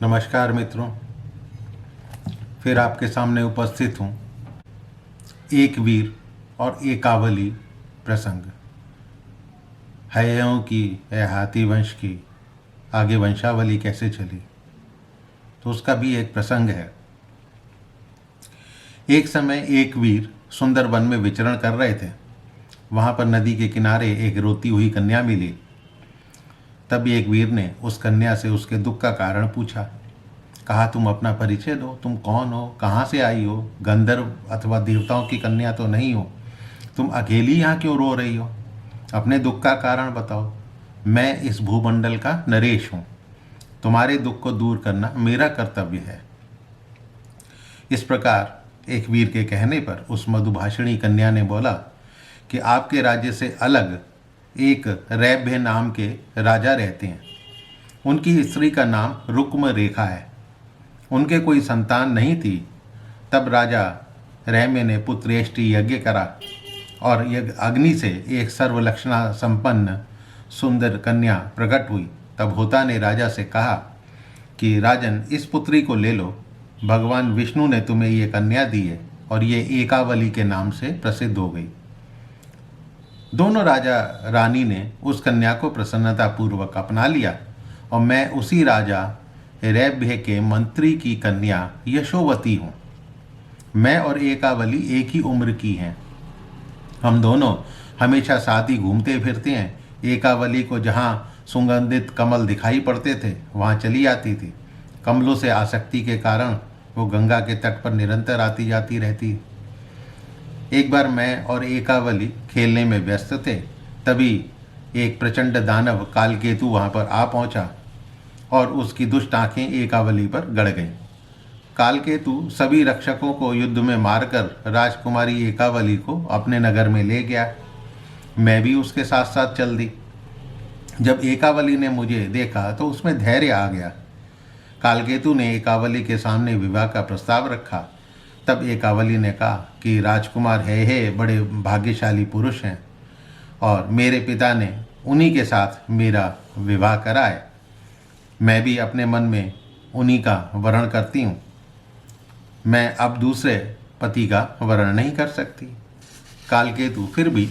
नमस्कार मित्रों, फिर आपके सामने उपस्थित हूँ। एक वीर और एकावली प्रसंग। हयों की हाथी वंश की आगे वंशावली कैसे चली, तो उसका भी एक प्रसंग है। एक समय एक वीर सुंदर वन में विचरण कर रहे थे। वहाँ पर नदी के किनारे एक रोती हुई कन्या मिली। तब एक वीर ने उस कन्या से उसके दुख का कारण पूछा। कहा, तुम अपना परिचय दो, तुम कौन हो, कहाँ से आई हो, गंधर्व अथवा देवताओं की कन्या तो नहीं हो, तुम अकेली यहाँ क्यों रो रही हो, अपने दुख का कारण बताओ। मैं इस भूमंडल का नरेश हूँ, तुम्हारे दुख को दूर करना मेरा कर्तव्य है। इस प्रकार एक वीर के कहने पर उस मधुभाषिणी कन्या ने बोला कि आपके राज्य से अलग एक रैभ्य नाम के राजा रहते हैं। उनकी स्त्री का नाम रुक्म रेखा है। उनके कोई संतान नहीं थी। तब राजा रैम्य ने पुत्रेष्टि यज्ञ करा और यज्ञ अग्नि से एक सर्वलक्षणा संपन्न सुंदर कन्या प्रकट हुई। तब होता ने राजा से कहा कि राजन, इस पुत्री को ले लो। भगवान विष्णु ने तुम्हें ये कन्या दी है और ये एकावली के नाम से प्रसिद्ध हो गई। दोनों राजा रानी ने उस कन्या को प्रसन्नतापूर्वक अपना लिया और मैं उसी राजा रैभ्य के मंत्री की कन्या यशोवती हूँ। मैं और एकावली एक ही उम्र की हैं। हम दोनों हमेशा साथ ही घूमते फिरते हैं। एकावली को जहाँ सुगंधित कमल दिखाई पड़ते थे वहाँ चली आती थी। कमलों से आसक्ति के कारण वो गंगा के तट पर निरंतर आती जाती रहती। एक बार मैं और एकावली खेलने में व्यस्त थे। तभी एक प्रचंड दानव कालकेतु वहाँ पर आ पहुँचा और उसकी दुष्ट आंखें एकावली पर गड़ गईं। कालकेतु सभी रक्षकों को युद्ध में मारकर राजकुमारी एकावली को अपने नगर में ले गया। मैं भी उसके साथ साथ चल दी। जब एकावली ने मुझे देखा तो उसमें धैर्य आ गया। कालकेतु ने एकावली के सामने विवाह का प्रस्ताव रखा। तब एकावली ने कहा कि राजकुमार है बड़े भाग्यशाली पुरुष हैं और मेरे पिता ने उन्हीं के साथ मेरा विवाह करा है। मैं भी अपने मन में उन्हीं का वरण करती हूँ। मैं अब दूसरे पति का वरण नहीं कर सकती। कालकेतु फिर भी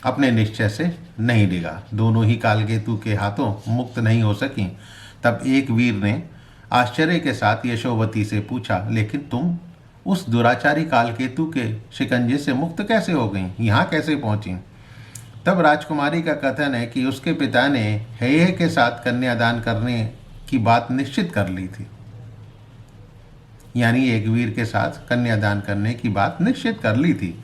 अपने निश्चय से नहीं डिगा। दोनों ही कालकेतु के हाथों मुक्त नहीं हो सकी। तब एक वीर ने आश्चर्य के साथ यशोवती से पूछा, लेकिन तुम उस दुराचारी कालकेतु के शिकंजे से मुक्त कैसे हो गई, यहाँ कैसे पहुँची? तब राजकुमारी का कथन है कि उसके पिता ने हेय के साथ कन्यादान करने की बात निश्चित कर ली थी। यानी एक वीर के साथ कन्यादान करने की बात निश्चित कर ली थी।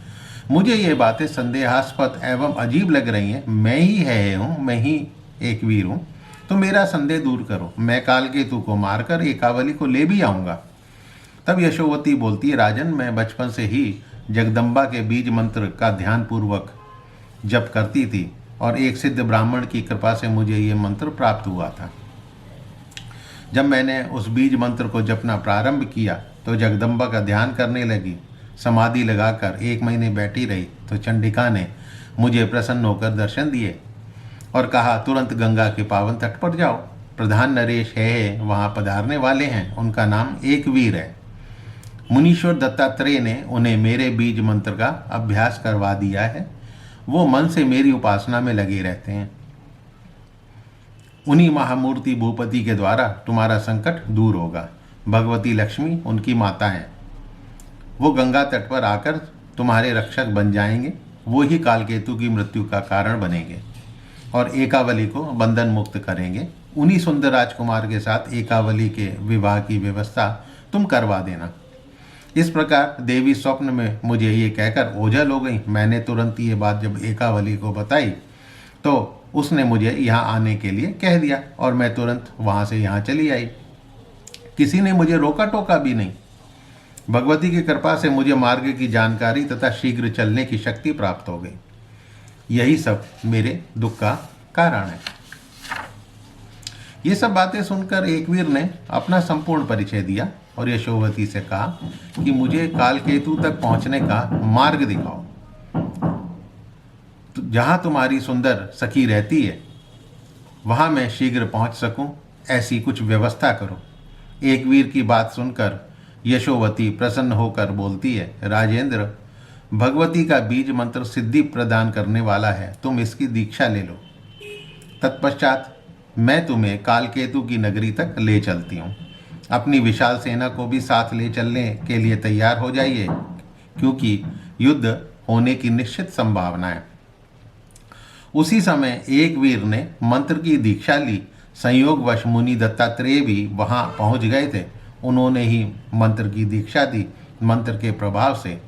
मुझे ये बातें संदेहास्पद एवं अजीब लग रही हैं। मैं ही है हूँ, मैं ही एक वीर हूँ, तो मेरा संदेह दूर करो। मैं कालकेतु को मारकर एकावली को ले भी आऊँगा। तब यशोवती बोलती है, राजन, मैं बचपन से ही जगदम्बा के बीज मंत्र का ध्यानपूर्वक जप करती थी और एक सिद्ध ब्राह्मण की कृपा से मुझे ये मंत्र प्राप्त हुआ था। जब मैंने उस बीज मंत्र को जपना प्रारंभ किया तो जगदम्बा का ध्यान करने लगी। समाधि लगाकर 1 महीने बैठी रही तो चंडिका ने मुझे प्रसन्न होकर दर्शन दिए और कहा, तुरंत गंगा के पावन तट पर जाओ। प्रधान नरेश है वहाँ पधारने वाले हैं। उनका नाम एक वीर है। मुनीश्वर दत्तात्रेय ने उन्हें मेरे बीज मंत्र का अभ्यास करवा दिया है। वो मन से मेरी उपासना में लगे रहते हैं। उन्हीं महामूर्ति भूपति के द्वारा तुम्हारा संकट दूर होगा। भगवती लक्ष्मी उनकी माता हैं। वो गंगा तट पर आकर तुम्हारे रक्षक बन जाएंगे। वो ही कालकेतु की मृत्यु का कारण बनेंगे और एकावली को बंधन मुक्त करेंगे। उन्हीं सुंदर राजकुमार के साथ एकावली के विवाह की व्यवस्था तुम करवा देना। इस प्रकार देवी स्वप्न में मुझे ये कहकर ओझल हो गई। मैंने तुरंत ये बात जब एकावली को बताई तो उसने मुझे यहाँ आने के लिए कह दिया और मैं तुरंत वहाँ से यहाँ चली आई। किसी ने मुझे रोका टोका भी नहीं। भगवती की कृपा से मुझे मार्ग की जानकारी तथा शीघ्र चलने की शक्ति प्राप्त हो गई। यही सब मेरे दुख का कारण है। ये सब बातें सुनकर एक वीर ने अपना संपूर्ण परिचय दिया और यशोवती से कहा कि मुझे कालकेतु तक पहुंचने का मार्ग दिखाओ। तो जहाँ तुम्हारी सुंदर सखी रहती है वहाँ मैं शीघ्र पहुँच सकूँ, ऐसी कुछ व्यवस्था करो। एक वीर की बात सुनकर यशोवती प्रसन्न होकर बोलती है, राजेंद्र, भगवती का बीज मंत्र सिद्धि प्रदान करने वाला है, तुम इसकी दीक्षा ले लो। तत्पश्चात मैं तुम्हें कालकेतु की नगरी तक ले चलती हूँ। अपनी विशाल सेना को भी साथ ले चलने के लिए तैयार हो जाइए, क्योंकि युद्ध होने की निश्चित संभावना है। उसी समय एक वीर ने मंत्र की दीक्षा ली। संयोगवश मुनि दत्तात्रेय भी वहां पहुंच गए थे। उन्होंने ही मंत्र की दीक्षा दी। मंत्र के प्रभाव से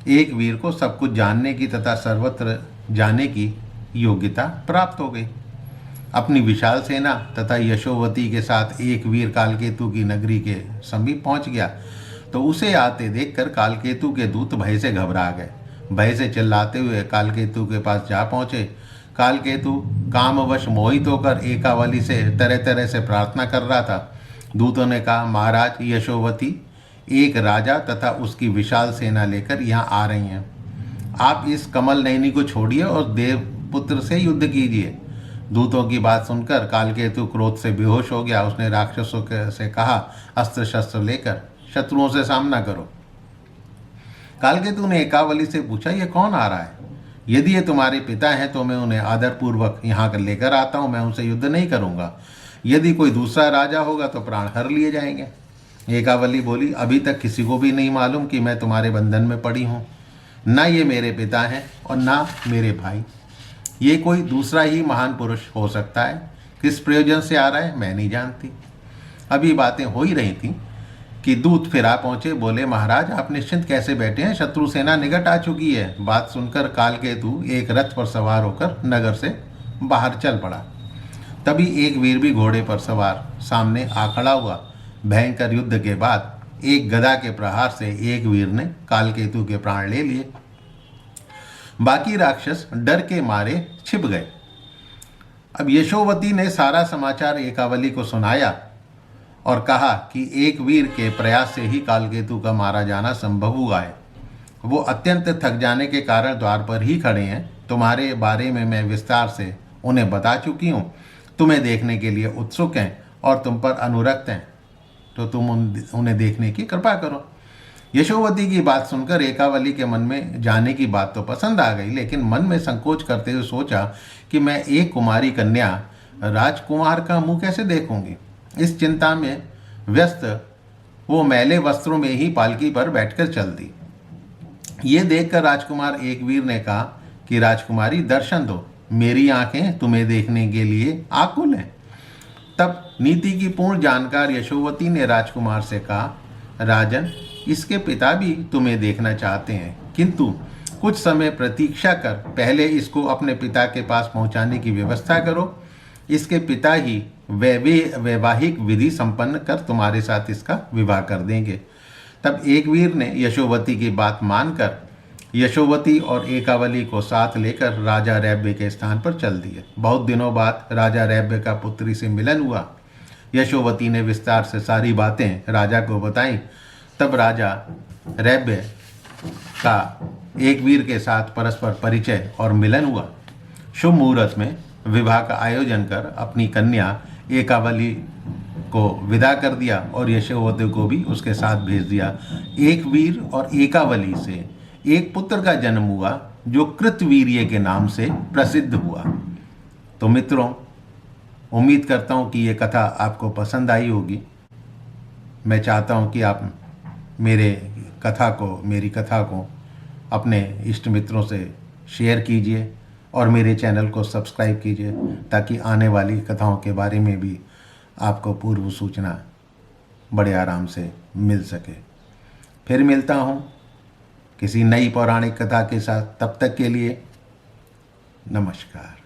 एक वीर को सब कुछ जानने की तथा सर्वत्र जाने की योग्यता प्राप्त हो गई। अपनी विशाल सेना तथा यशोवती के साथ एक वीर कालकेतु की नगरी के समीप पहुंच गया, तो उसे आते देखकर कालकेतु के दूत भय से घबरा गए। भय से चिल्लाते हुए कालकेतु के पास जा पहुंचे। कालकेतु कामवश मोहित होकर एकावली से तरह तरह से प्रार्थना कर रहा था। दूतों ने कहा, महाराज, यशोवती एक राजा तथा उसकी विशाल सेना लेकर यहाँ आ रही हैं। आप इस कमल नयनी को छोड़िए और देवपुत्र से युद्ध कीजिए। दूतों की बात सुनकर कालकेतु क्रोध से बेहोश हो गया। उसने राक्षसों से कहा, अस्त्र शस्त्र लेकर शत्रुओं से सामना करो। कालकेतु ने एकावली से पूछा, ये कौन आ रहा है? यदि ये तुम्हारे पिता हैं तो मैं उन्हें आदरपूर्वक यहाँ लेकर आता हूँ, मैं उनसे युद्ध नहीं करूँगा। यदि कोई दूसरा राजा होगा तो प्राण हर लिए जाएंगे। एकावली बोली, अभी तक किसी को भी नहीं मालूम कि मैं तुम्हारे बंधन में पड़ी हूँ। ना ये मेरे पिता हैं और ना मेरे भाई। ये कोई दूसरा ही महान पुरुष हो सकता है। किस प्रयोजन से आ रहा है मैं नहीं जानती। अभी बातें हो ही रही थी कि दूत फिर आ पहुंचे। बोले, महाराज, आप निश्चिंत कैसे बैठे हैं? शत्रु सेना निकट आ चुकी है। बात सुनकर कालकेतु एक रथ पर सवार होकर नगर से बाहर चल पड़ा। तभी एक वीर भी घोड़े पर सवार सामने आ खड़ा हुआ। भयंकर युद्ध के बाद एक गदा के प्रहार से एक वीर ने कालकेतु के प्राण ले लिए। बाकी राक्षस डर के मारे छिप गए। अब यशोवती ने सारा समाचार एकावली को सुनाया और कहा कि एक वीर के प्रयास से ही कालकेतु का मारा जाना संभव हुआ है। वो अत्यंत थक जाने के कारण द्वार पर ही खड़े हैं। तुम्हारे बारे में मैं विस्तार से उन्हें बता चुकी हूँ। तुम्हें देखने के लिए उत्सुक हैं और तुम पर अनुरक्त हैं, तो तुम उन्हें देखने की कृपा करो। यशोवती की बात सुनकर एकावली के मन में जाने की बात तो पसंद आ गई, लेकिन मन में संकोच करते हुए सोचा कि मैं एक कुमारी कन्या राजकुमार का मुंह कैसे देखूंगी। इस चिंता में व्यस्त वो मैले वस्त्रों में ही पालकी पर बैठकर चल दी। ये देखकर राजकुमार एक वीर ने कहा कि राजकुमारी, दर्शन दो, मेरी आंखें तुम्हें देखने के लिए आकुल हैं। तब नीति की पूर्ण जानकार यशोवती ने राजकुमार से कहा, राजन, इसके पिता भी तुम्हें देखना चाहते हैं, किंतु कुछ समय प्रतीक्षा कर पहले इसको अपने पिता के पास पहुंचाने की व्यवस्था करो। इसके पिता ही वैवाहिक विधि संपन्न कर तुम्हारे साथ इसका विवाह कर देंगे। तब एक वीर ने यशोवती की बात मानकर यशोवती और एकावली को साथ लेकर राजा रैब्य के स्थान पर चल दिए। बहुत दिनों बाद राजा रैब्य का पुत्री से मिलन हुआ। यशोवती ने विस्तार से सारी बातें राजा को बताई। तब राजा रैब्य का एक वीर के साथ परस्पर परिचय और मिलन हुआ। शुभ मुहूर्त में विवाह का आयोजन कर अपनी कन्या एकावली को विदा कर दिया और यशोवती को भी उसके साथ भेज दिया। एक वीर और एकावली से एक पुत्र का जन्म हुआ जो कृतवीर्य के नाम से प्रसिद्ध हुआ। तो मित्रों, उम्मीद करता हूँ कि ये कथा आपको पसंद आई होगी। मैं चाहता हूँ कि आप मेरी कथा को अपने इष्ट मित्रों से शेयर कीजिए और मेरे चैनल को सब्सक्राइब कीजिए, ताकि आने वाली कथाओं के बारे में भी आपको पूर्व सूचना बड़े आराम से मिल सके। फिर मिलता हूँ किसी नई पौराणिक कथा के साथ। तब तक के लिए नमस्कार।